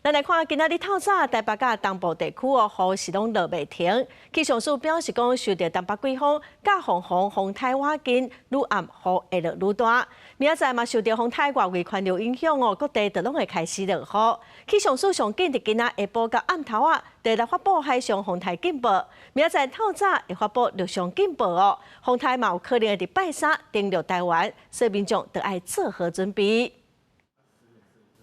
咱来看今仔日透早，台北甲东部地区雨是拢落袂停。气象署表示讲，受到东北季风甲风台瓦紧，愈暗雨会落愈大。明仔载嘛受到风台外围环流影响各地都拢会开始落雨。气象署上紧伫今仔下晡到暗头就来发布海上风台警报。明仔载透早会发布陆上警报风台嘛有可能会伫拜三登陆台湾，所以民众都爱做好准备。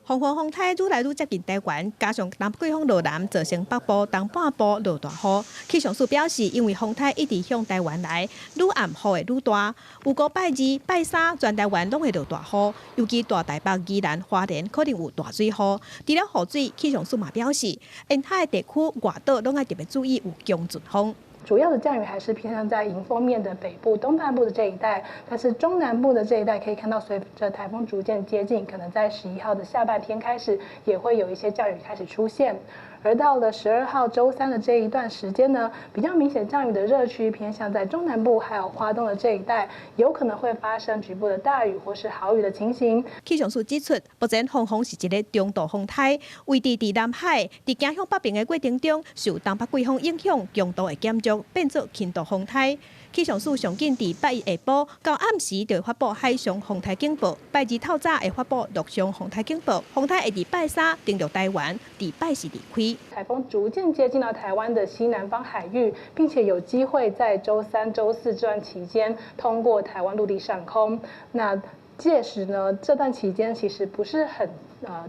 风台愈来愈接近台湾，加上东北季风落南，造成北部、东半部落大雨。气象署表示，因为风台一直向台湾来，愈暗雨会愈大。有个拜二、拜三，全台湾拢会落大雨，尤其大台北、宜兰、花莲可能有大水雨。除了雨水，气象署嘛表示，沿海地区外岛拢要特别注意有强阵风。 主要的降雨还是偏向在迎风面的北部、东半部的这一带，但是中南部的这一带可以看到，随着台风逐渐接近，可能在11号的下半天开始，也会有一些降雨开始出现。而到了12号周三的这一段时间呢，比较明显降雨的热区偏向在中南部还有花东的这一带，有可能会发生局部的大雨或是豪雨的情形。气象署指出，目前风是一个中度风台，位置伫南海，伫行向北边的过程中，受东北季风影响，强度会减弱，变作轻度风台。气象署上紧伫拜一下晡到暗时就会发布海上风台警报，拜二透早会发布陆上风台警报。风台会伫拜三登陆台湾，伫拜四离开。台风逐渐接近到台湾的西南方海域，并且有机会在周三、周四这段期间通过台湾陆地上空。那届时呢，这段期间其实不是很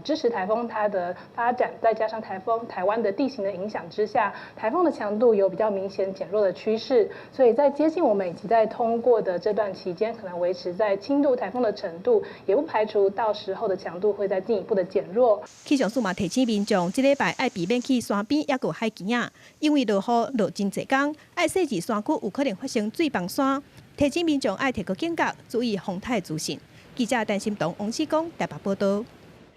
支持台风它的发展，再加上台湾的地形的影响之下，台风的强度有比较明显减弱的趋势，所以在接近我们以及在通过的这段期间，可能维持在轻度台风的程度，也不排除到时候的强度会再进一步的减弱。气象署嘛提醒民众，这礼拜爱避免去山边也有海边啊，因为落雨落真侪天，爱细致山区有可能发生水崩山，提醒民众爱提高警觉，注意风台资讯。记者陈心彤、王世光台北报道。